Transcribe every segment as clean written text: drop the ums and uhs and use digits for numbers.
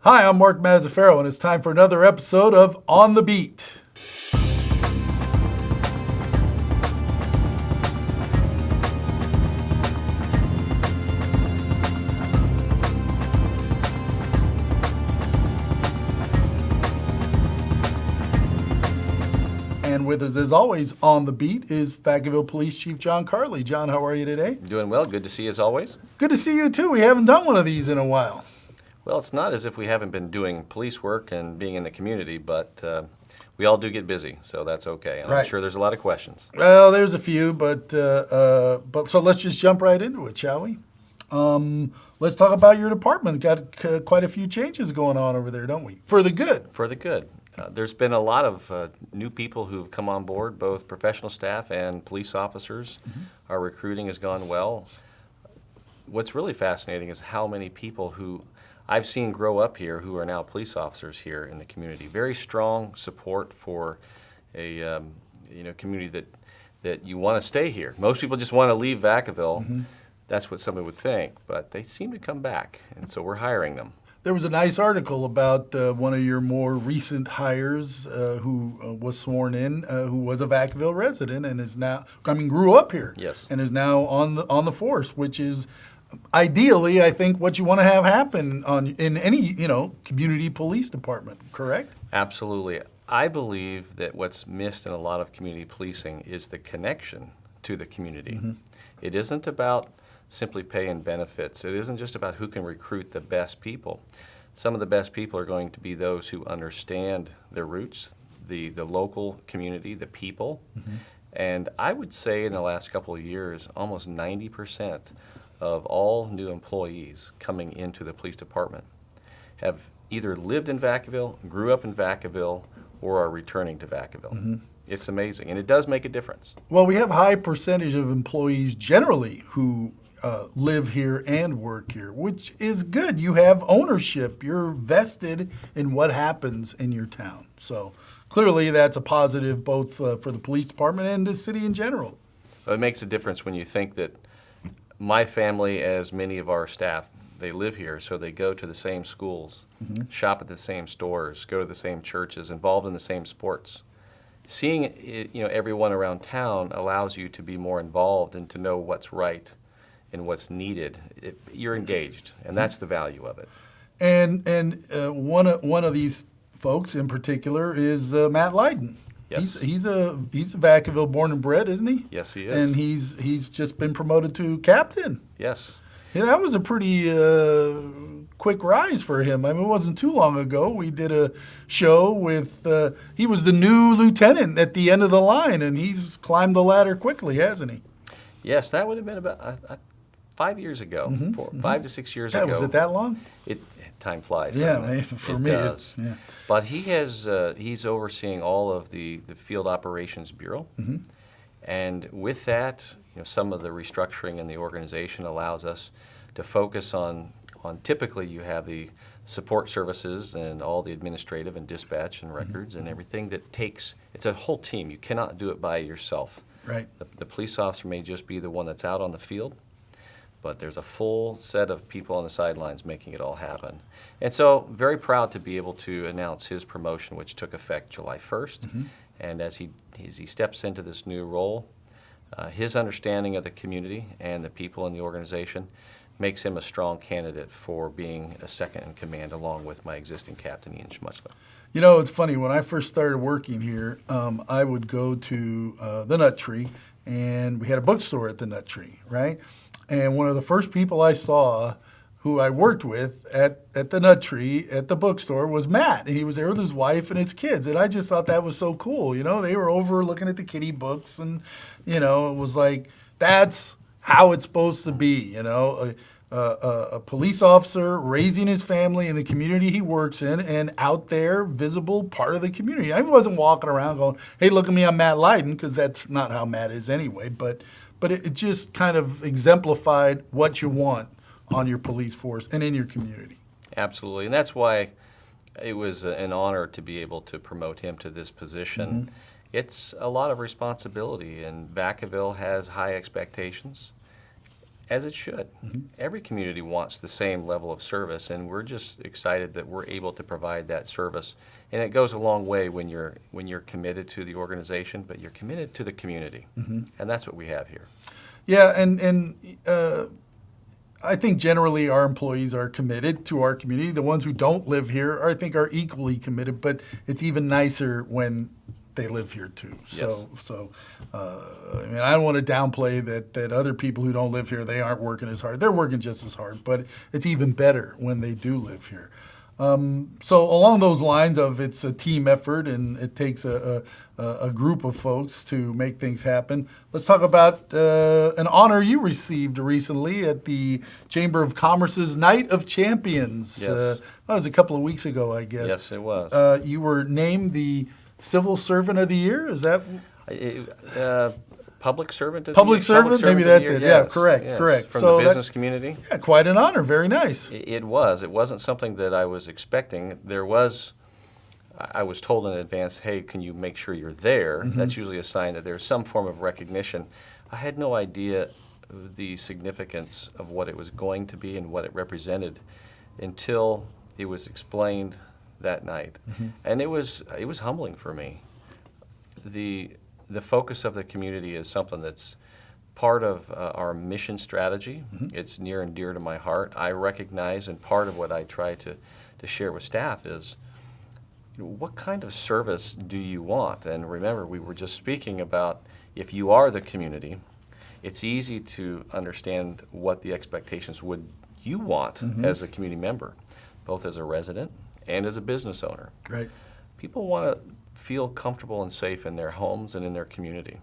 Hi, I'm Mark Mazzaferro, and it's time for another episode of On the Beat. And with us, as always, on the beat is Vacaville Police Chief John Carli. John, how are you today? Doing well. Good to see you as always. Good to see you, too. We haven't done one of these in a while. Well, it's not as if we haven't been doing police work and being in the community, but we all do get busy, so that's okay. And Right. I'm sure there's a lot of questions. Well, there's a few, but so let's just jump right into it, shall we? Let's talk about your department. Got quite a few changes going on over there, don't we? For the good. For the good. There's been a lot of new people who've come on board, both professional staff and police officers. Our recruiting has gone well. What's really fascinating is how many people who I've seen grow up here who are now police officers here in the community. Very strong support for a community that you want to stay here. Most people just want to leave Vacaville. That's what somebody would think, but they seem to come back, and so we're hiring them. There was a nice article about one of your more recent hires who was sworn in, who was a Vacaville resident and is now, grew up here. Yes. And is now on the force, which is ideally, I think, what you want to have happen in any, community police department, correct? Absolutely. I believe that what's missed in a lot of community policing is the connection to the community. It isn't about simply pay and benefits. It isn't just about who can recruit the best people. Some of the best people are going to be those who understand their roots, the local community, the people. And I would say in the last couple of years, almost 90% of all new employees coming into the police department have either lived in Vacaville, grew up in Vacaville, or are returning to Vacaville. It's amazing, and it does make a difference. Well, we have a high percentage of employees generally who live here and work here, which is good. You have ownership. You're vested in what happens in your town. So clearly that's a positive both for the police department and the city in general. It makes a difference when you think that my family, as many of our staff, they live here, so they go to the same schools, shop at the same stores, go to the same churches, involved in the same sports. Seeing everyone around town allows you to be more involved and to know what's right and what's needed. You're engaged, and that's the value of it. And one of these folks in particular is Matt Lydon. Yes. He's a Vacaville born and bred, isn't he? Yes, he is. And he's just been promoted to captain. Yes. Yeah, that was a pretty quick rise for him. I mean, it wasn't too long ago. We did a show with, he was the new lieutenant at the end of the line, and he's climbed the ladder quickly, hasn't he? Yes, that would have been about 5 years ago, 5 to 6 years ago. Was it that long? Time flies. Yeah, doesn't it? for It me. does. Yeah. But he's overseeing all of the Field Operations Bureau. And with that, some of the restructuring in the organization allows us to focus on typically you have the support services and all the administrative and dispatch and records and everything that takes, it's a whole team. You cannot do it by yourself. Right. The police officer may just be the one that's out on the field, but there's a full set of people on the sidelines making it all happen. And so very proud to be able to announce his promotion, which took effect July 1st. And as he steps into this new role, his understanding of the community and the people in the organization makes him a strong candidate for being a second in command along with my existing captain, Ian Schmutzler. It's funny. When I first started working here, I would go to the Nut Tree, and we had a bookstore at the Nut Tree, right? And one of the first people I saw who I worked with at the Nut Tree at the bookstore was Matt, and he was there with his wife and his kids, and I just thought that was so cool. They were over looking at the kiddie books, and it was like that's how it's supposed to be. A police officer raising his family in the community he works in, and out there, visible part of the community. I wasn't walking around going, "Hey, look at me, I'm Matt Lydon," because that's not how Matt is anyway. But it just kind of exemplified what you want on your police force and in your community. Absolutely, and that's why it was an honor to be able to promote him to this position. It's a lot of responsibility, and Vacaville has high expectations. as it should. Every community wants the same level of service, and we're just excited that we're able to provide that service. And it goes a long way when you're committed to the organization, but you're committed to the community, and that's what we have here. Yeah, and I think generally our employees are committed to our community. The ones who don't live here, I think, are equally committed, but it's even nicer when they live here too. So I mean, I don't want to downplay that other people who don't live here, they aren't working as hard. They're working just as hard, but it's even better when they do live here. So along those lines of it's a team effort and it takes a group of folks to make things happen. Let's talk about an honor you received recently at the Chamber of Commerce's Night of Champions. Yes. That was a couple of weeks ago, I guess. Yes, it was. You were named the Civil Servant of the Year. Is that Public servant of Public the year? servant? Maybe that's of the it. year, Yeah, yes, correct, yes. correct. From So the that- business community? Yeah, quite an honor. Very nice. It was. It wasn't something that I was expecting. I was told in advance, hey, can you make sure you're there? That's usually a sign that there's some form of recognition. I had no idea the significance of what it was going to be and what it represented until it was explained that night. And it was humbling for me. The focus of the community is something that's part of our mission strategy. It's near and dear to my heart. I recognize, and part of what I try to share with staff is, what kind of service do you want? And remember, we were just speaking about if you are the community, it's easy to understand what the expectations would you want as a community member, both as a resident and as a business owner. Right. People want to feel comfortable and safe in their homes and in their community.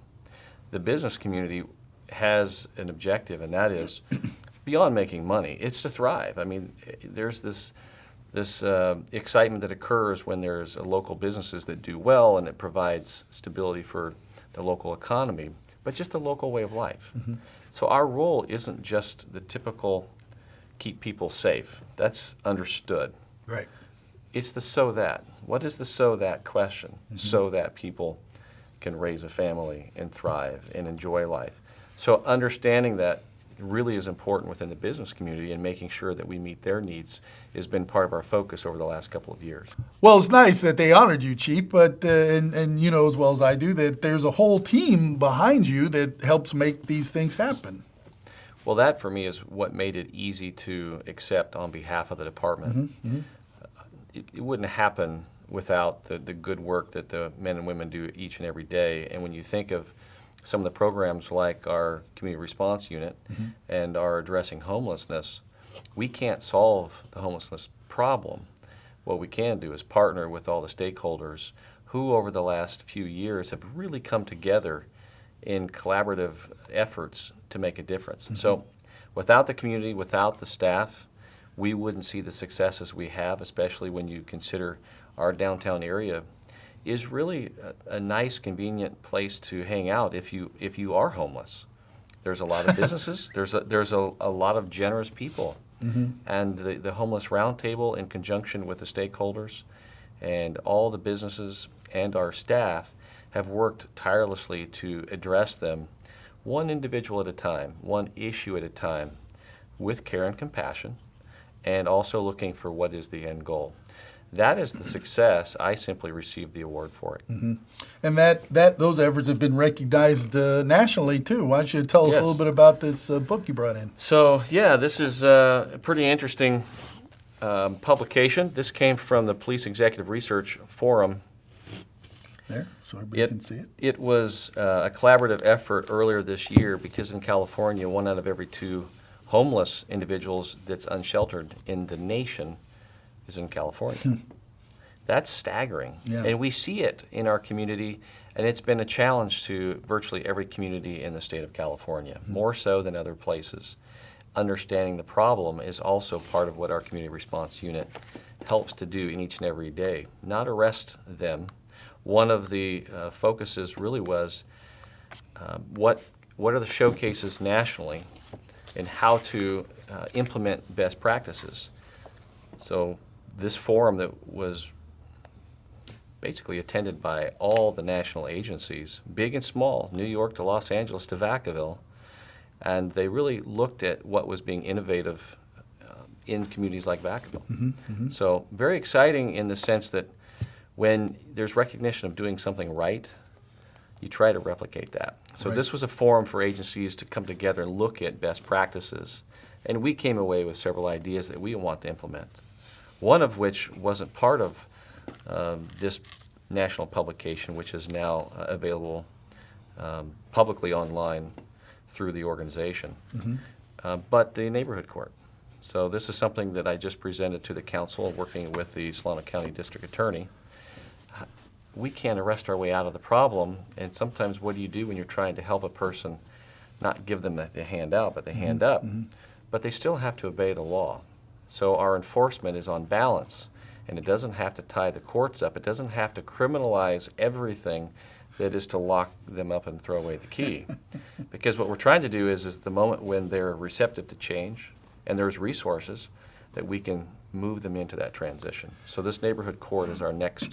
The business community has an objective, and that is beyond making money. It's to thrive. I mean, there's this excitement that occurs when there's local businesses that do well, and it provides stability for the local economy, but just a local way of life. So our role isn't just the typical keep people safe. That's understood. Right. It's the so that. What is the so that question? So that people can raise a family and thrive and enjoy life. So understanding that really is important within the business community, and making sure that we meet their needs has been part of our focus over the last couple of years. Well, it's nice that they honored you, Chief, but and you know as well as I do that there's a whole team behind you that helps make these things happen. Well, that for me is what made it easy to accept on behalf of the department. It wouldn't happen without the good work that the men and women do each and every day. And when you think of some of the programs like our community response unit and our addressing homelessness, we can't solve the homelessness problem. What we can do is partner with all the stakeholders who over the last few years have really come together in collaborative efforts to make a difference. So without the community, without the staff, we wouldn't see the successes we have, especially when you consider our downtown area is really a nice, convenient place to hang out if you are homeless. There's a lot of businesses. There's a lot of generous people. And the Homeless Roundtable, in conjunction with the stakeholders and all the businesses and our staff, have worked tirelessly to address them one individual at a time, one issue at a time, with care and compassion, and also looking for what is the end goal. That is the success. I simply received the award for it. And those efforts have been recognized nationally too. Why don't you tell us a Yes. little bit about this book you brought in? So yeah, this is a pretty interesting publication. This came from the Police Executive Research Forum. There, so everybody can see it. It was a collaborative effort earlier this year, because in California, 1 out of every 2 homeless individuals that's unsheltered in the nation is in California. That's staggering. Yeah. And we see it in our community, and it's been a challenge to virtually every community in the state of California, more so than other places. Understanding the problem is also part of what our community response unit helps to do in each and every day, not arrest them. One of the focuses really was what are the showcases nationally and how to implement best practices. So this forum that was basically attended by all the national agencies, big and small, New York to Los Angeles to Vacaville, And they really looked at what was being innovative in communities like Vacaville. So very exciting in the sense that when there's recognition of doing something right, you try to replicate that. So Right. this was a forum for agencies to come together and look at best practices. And we came away with several ideas that we want to implement. One of which wasn't part of this national publication, which is now available publicly online through the organization, but the neighborhood court. So this is something that I just presented to the council, working with the Solano County District Attorney. We can't arrest our way out of the problem, and sometimes what do you do when you're trying to help a person, not give them the hand out, but the hand up, but they still have to obey the law. So our enforcement is on balance, and it doesn't have to tie the courts up. It doesn't have to criminalize everything that is to lock them up and throw away the key. Because what we're trying to do is the moment when they're receptive to change and there's resources, that we can move them into that transition. So this neighborhood court is our next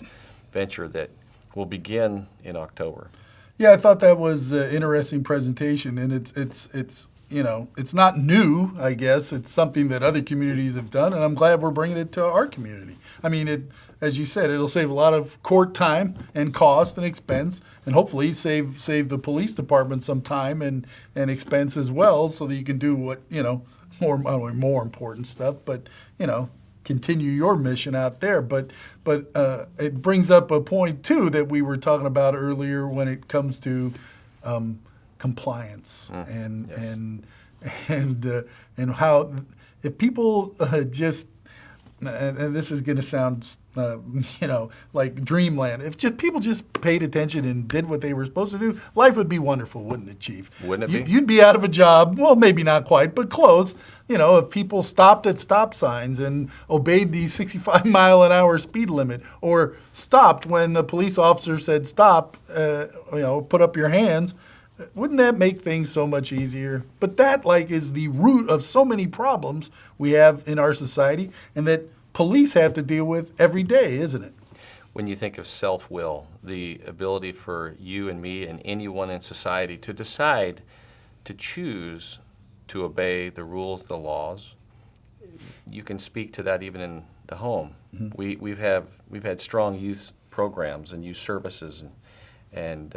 venture that will begin in October. Yeah, I thought that was an interesting presentation, and it's you know, it's not new, I guess. It's something that other communities have done, and I'm glad we're bringing it to our community. I mean, it, as you said, it'll save a lot of court time and cost and expense, and hopefully save the police department some time and expense as well, so that you can do what, you know, more important stuff, but, you know, continue your mission out there. But it brings up a point too that we were talking about earlier when it comes to compliance and how if people just and this is going to sound you know, like dreamland. If just people just paid attention and did what they were supposed to do, life would be wonderful, wouldn't it, Chief? Wouldn't it be? You'd be out of a job. Well, maybe not quite, but close. You know, if people stopped at stop signs and obeyed the 65-mile-an-hour speed limit, or stopped when the police officer said stop, you know, put up your hands, wouldn't that make things so much easier? But that, like, is the root of so many problems we have in our society, and that police have to deal with every day, isn't it? When you think of self-will, the ability for you and me and anyone in society to decide to choose to obey the rules, the laws, you can speak to that even in the home. We've had strong youth programs and youth services and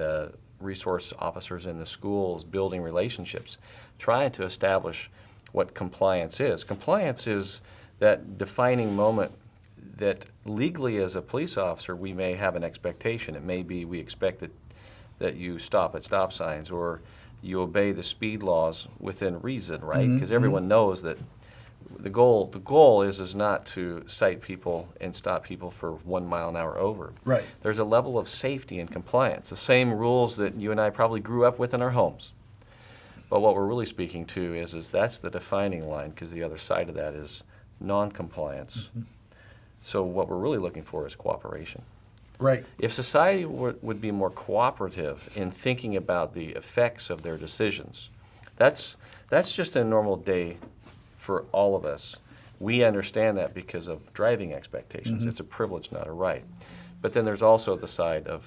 resource officers in the schools building relationships, trying to establish what compliance is. Compliance is that defining moment that legally as a police officer we may have an expectation. It may be we expect that you stop at stop signs or you obey the speed laws within reason, right? Because everyone knows that the goal is not to cite people and stop people for 1 mile an hour over. Right. There's a level of safety and compliance, the same rules that you and I probably grew up with in our homes. But what we're really speaking to is that's the defining line, because the other side of that is non-compliance. So what we're really looking for is cooperation. Right. If society would be more cooperative in thinking about the effects of their decisions, that's just a normal day for all of us. We understand that because of driving expectations. It's a privilege, not a right. But then there's also the side of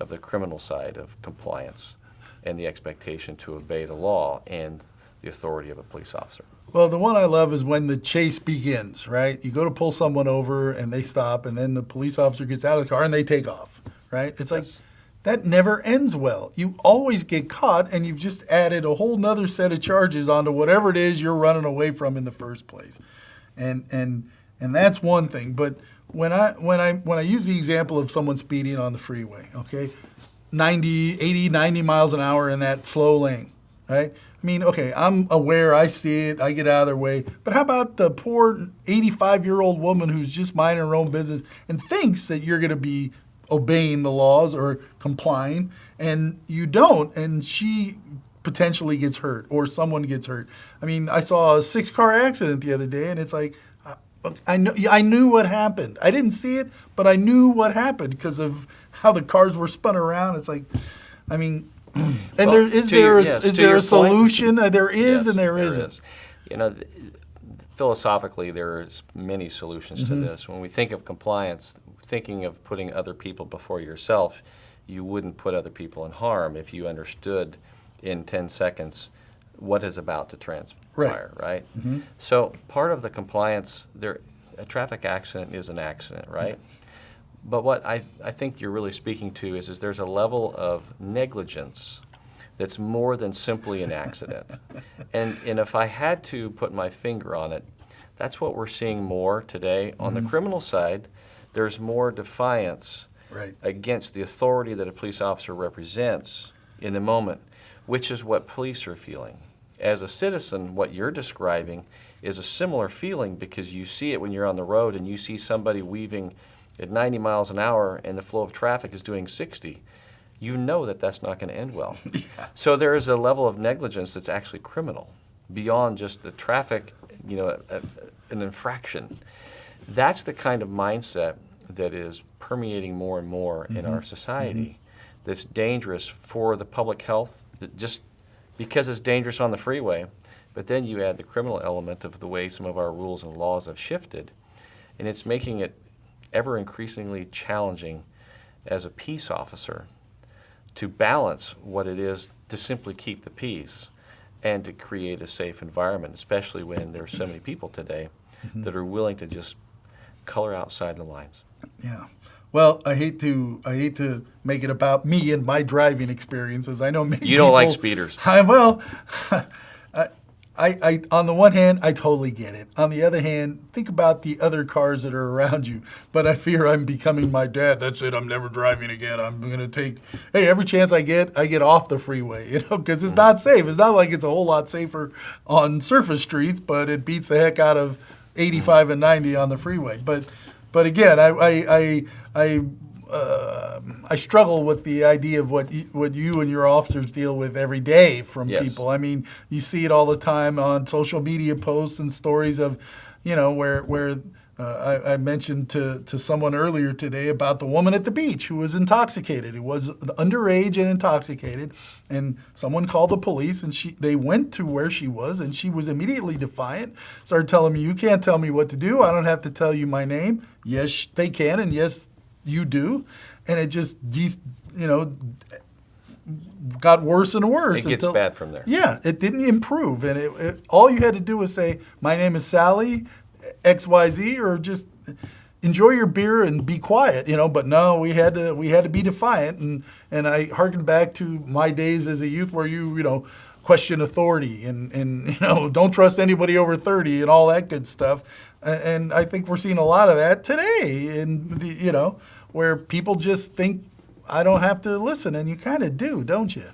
the criminal side of compliance and the expectation to obey the law and the authority of a police officer. Well, the one I love is when the chase begins, right? You go to pull someone over and they stop, and then the police officer gets out of the car and they take off, right? It's like, that never ends well. You always get caught, and you've just added a whole nother set of charges onto whatever it is you're running away from in the first place. And that's one thing. But when I use the example of someone speeding on the freeway, okay, 80, 90 miles an hour in that slow lane, right? I mean, okay, I'm aware, I see it, I get out of their way. But how about the poor 85-year-old woman who's just minding her own business and thinks that you're going to be obeying the laws or complying, and you don't, and she potentially gets hurt or someone gets hurt. I mean, I saw a 6-car accident the other day, and it's like, I knew what happened. I didn't see it, but I knew what happened because of how the cars were spun around. It's like, I mean, and Well, is there a solution? There is, Yes, and there there isn't. is. You know, philosophically, there's many solutions to this. When we think of compliance, thinking of putting other people before yourself, you wouldn't put other people in harm if you understood in 10 seconds what is about to transpire, right? Mm-hmm. So part of the compliance, a traffic accident is an accident, right? But what I think you're really speaking to is there's a level of negligence that's more than simply an accident. and if I had to put my finger on it, that's what we're seeing more today. On the criminal side, there's more defiance Right. against the authority that a police officer represents in the moment, which is what police are feeling. As a citizen, what you're describing is a similar feeling because you see it when you're on the road and you see somebody weaving at 90 miles an hour and the flow of traffic is doing 60. You know that that's not going to end well. Yeah. So there is a level of negligence that's actually criminal beyond just the traffic, an infraction. That's the kind of mindset that is permeating more and more in our society that's dangerous for the public health, just because it's dangerous on the freeway. But then you add the criminal element of the way some of our rules and laws have shifted, and it's making it ever increasingly challenging as a peace officer to balance what it is to simply keep the peace and to create a safe environment, especially when there's so many people today that are willing to just color outside the lines. Yeah. Well, I hate to make it about me and my driving experiences. I know many You don't like people- speeders. I on the one hand, I totally get it. On the other hand, think about the other cars that are around you. But I fear I'm becoming my dad. That's it. I'm never driving again. I'm going to take, hey, every chance I get off the freeway, because it's not safe. It's not like it's a whole lot safer on surface streets, but it beats the heck out of 85 and 90 on the freeway. But again, I struggle with the idea of what you and your officers deal with every day from Yes. people. I mean, you see it all the time on social media posts and stories of, where I mentioned to someone earlier today about the woman at the beach who was intoxicated, who was underage and intoxicated, and someone called the police, and they went to where she was, and she was immediately defiant, started telling me, "You can't tell me what to do. I don't have to tell you my name." Yes, they can, and yes, you do. And it just, got worse and worse. It gets bad from there. Yeah, it didn't improve. And all you had to do was say, "My name is Sally, XYZ," or just enjoy your beer and be quiet, But no, we had to be defiant. And I harkened back to my days as a youth where you question authority and don't trust anybody over 30 and all that good stuff. And I think we're seeing a lot of that today, where people just think I don't have to listen, and you kind of do, don't you?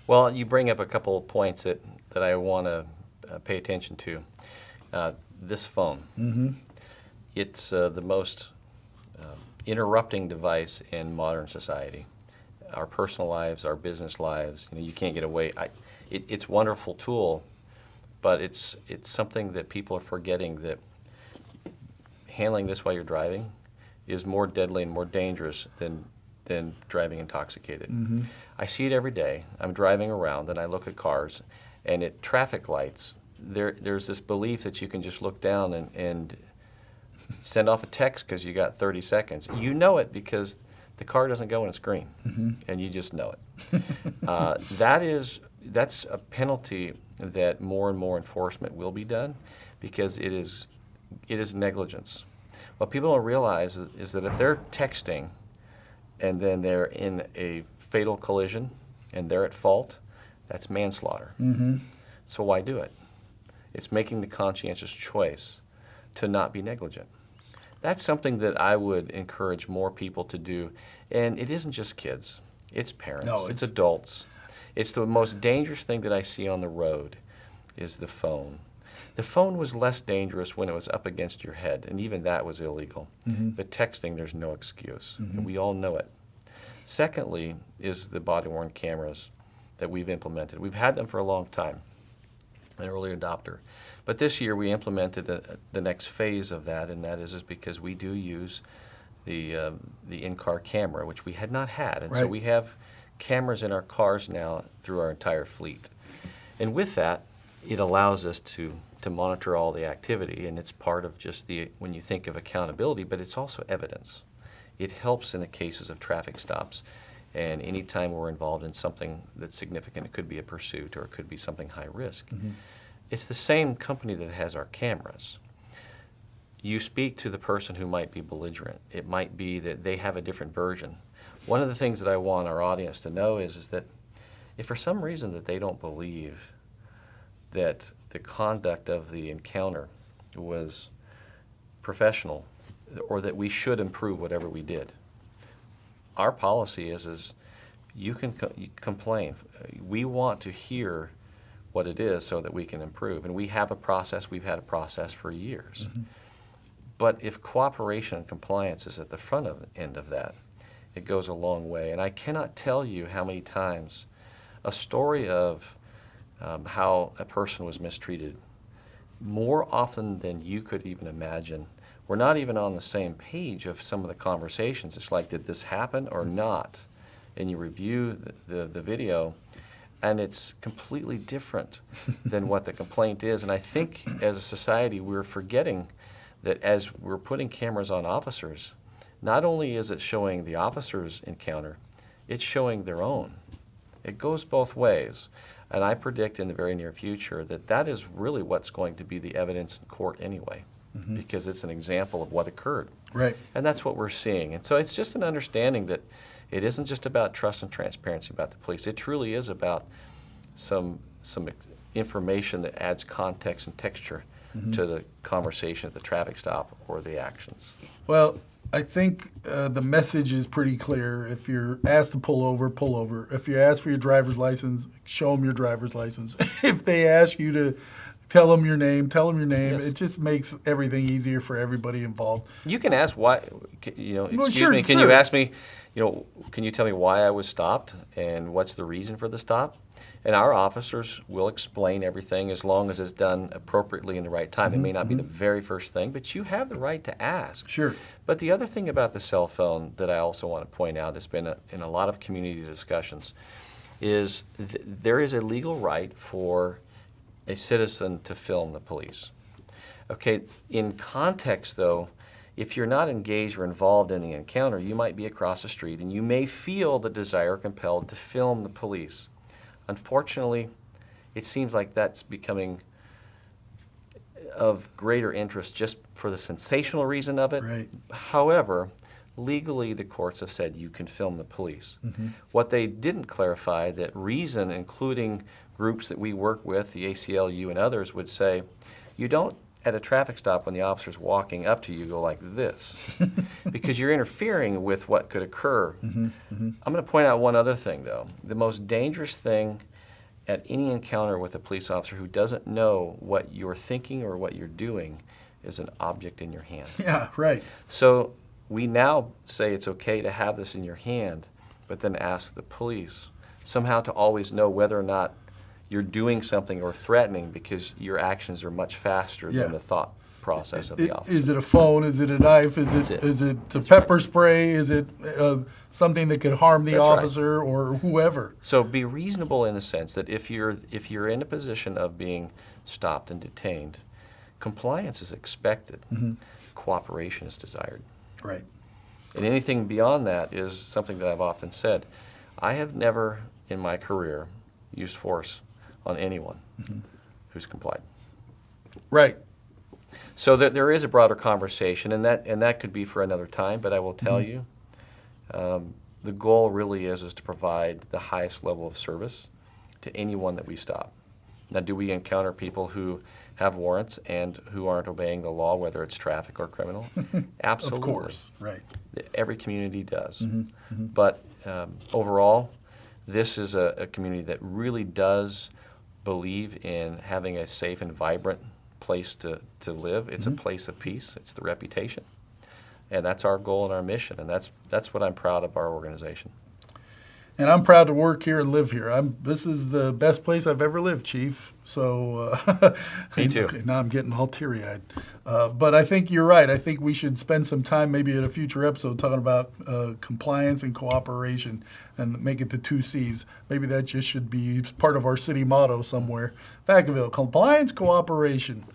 Well, you bring up a couple of points that I want to pay attention to. This phone, it's the most interrupting device in modern society. Our personal lives, our business lives, you can't get away. It's a wonderful tool, but it's something that people are forgetting, that handling this while you're driving is more deadly and more dangerous than driving intoxicated. I see it every day. I'm driving around and I look at cars, and at traffic lights, there's this belief that you can just look down and send off a text because you got 30 seconds. You know it because the car doesn't go when it's green, and you just know it. That's a penalty that more and more enforcement will be done, because it is negligence. What people don't realize is that if they're texting and then they're in a fatal collision and they're at fault, that's manslaughter. So why do it? It's making the conscientious choice to not be negligent. That's something that I would encourage more people to do. And it isn't just kids. It's parents. No, it's adults. It's the most dangerous thing that I see on the road is the phone. The phone was less dangerous when it was up against your head, and even that was illegal. But texting, there's no excuse, and we all know it. Secondly is the body-worn cameras that we've implemented. We've had them for a long time, an early adopter. But this year we implemented the next phase of that, and that is because we do use the in-car camera, which we had not had. And so Right. we have cameras in our cars now through our entire fleet. And with that, it allows us to monitor all the activity, and it's part of just when you think of accountability, but it's also evidence. It helps in the cases of traffic stops. And anytime we're involved in something that's significant, it could be a pursuit or it could be something high risk. It's the same company that has our cameras. You speak to the person who might be belligerent. It might be that they have a different version. One of the things that I want our audience to know is that if for some reason that they don't believe that the conduct of the encounter was professional or that we should improve whatever we did, our policy is you can you complain. We want to hear what it is so that we can improve. And we have a process. We've had a process for years. But if cooperation and compliance is at the front end of that, it goes a long way. And I cannot tell you how many times a story of how a person was mistreated, more often than you could even imagine, we're not even on the same page of some of the conversations. It's like, did this happen or not? And you review the video, and it's completely different than what the complaint is. And I think as a society, we're forgetting that as we're putting cameras on officers, not only is it showing the officers' encounter, it's showing their own. It goes both ways. And I predict in the very near future that that is really what's going to be the evidence in court anyway, because it's an example of what occurred. Right. And that's what we're seeing. And so it's just an understanding that it isn't just about trust and transparency about the police. It truly is about some information that adds context and texture to the conversation at the traffic stop or the actions. Well, I think the message is pretty clear. If you're asked to pull over, pull over. If you're asked for your driver's license, show them your driver's license. If they ask you to tell them your name, tell them your name. Yes. It just makes everything easier for everybody involved. You can ask why, excuse sure, me, can sure. you ask me, can you tell me why I was stopped and what's the reason for the stop? And our officers will explain everything as long as it's done appropriately in the right time. It may not be the very first thing, but you have the right to ask. Sure. But the other thing about the cell phone that I also want to point out, has been in a lot of community discussions, is there is a legal right for a citizen to film the police. Okay, in context though, if you're not engaged or involved in the encounter, you might be across the street and you may feel the desire compelled to film the police. Unfortunately, it seems like that's becoming of greater interest just for the sensational reason of it. Right. However, legally the courts have said you can film the police. What they didn't clarify, that reason, including groups that we work with, the ACLU and others, would say you don't at a traffic stop when the officer's walking up to you go like this because you're interfering with what could occur. I'm going to point out one other thing though. The most dangerous thing at any encounter with a police officer who doesn't know what you're thinking or what you're doing is an object in your hand. Yeah, right. So we now say it's okay to have this in your hand, but then ask the police somehow to always know whether or not you're doing something or threatening, because your actions are much faster Yeah. than the thought process of the officer. Is it a phone? Is it a knife? Is That's it it. is it a That's pepper right. spray? Is it something that could harm the That's right. officer or whoever? So be reasonable in the sense that if you're in a position of being stopped and detained, compliance is expected. Cooperation is desired. Right. And anything beyond that is something that I've often said. I have never in my career used force on anyone who's complied. Right. So there is a broader conversation, and that could be for another time, but I will tell you, the goal really is to provide the highest level of service to anyone that we stop. Now, do we encounter people who have warrants and who aren't obeying the law, whether it's traffic or criminal? Absolutely. Of course. Right. Every community does. But overall, this is a community that really does believe in having a safe and vibrant place to live. It's a place of peace. It's the reputation. And that's our goal and our mission. And that's what I'm proud of our organization. And I'm proud to work here and live here. This is the best place I've ever lived, Chief. So Me too. Okay, now I'm getting all teary-eyed. But I think you're right. I think we should spend some time, maybe at a future episode, talking about compliance and cooperation, and make it the 2 C's. Maybe that just should be part of our city motto somewhere. Vacaville, compliance, cooperation.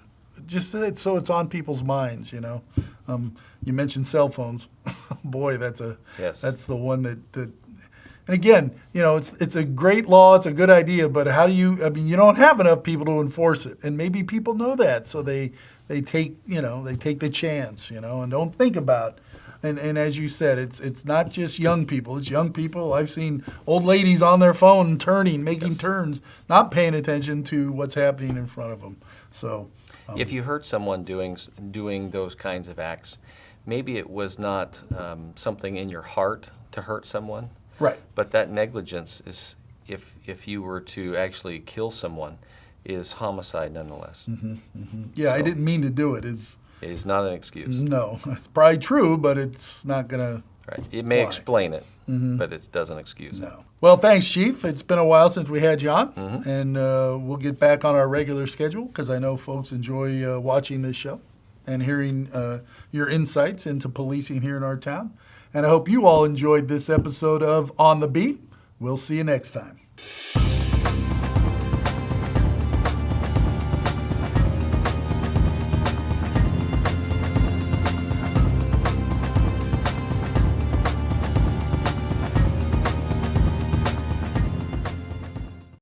Just so it's on people's minds, you know. You mentioned cell phones. Boy, that's Yes. the one that And again, it's a great law, it's a good idea, but how do you? I mean, you don't have enough people to enforce it, and maybe people know that, so they take the chance, and don't think about. And as you said, it's not just young people. It's young people. I've seen old ladies on their phone making turns, not paying attention to what's happening in front of them. So, if you hurt someone doing those kinds of acts, maybe it was not something in your heart to hurt someone. right. But that negligence is, if you were to actually kill someone, is homicide nonetheless. Yeah, I didn't mean to do it. It is not an excuse. No, it's probably true, but it's not gonna. Right. It may fly. explain it, but it doesn't excuse it. No. Well, thanks, Chief. It's been a while since we had you on, and we'll get back on our regular schedule because I know folks enjoy watching this show and hearing your insights into policing here in our town. And I hope you all enjoyed this episode of On the Beat. We'll see you next time.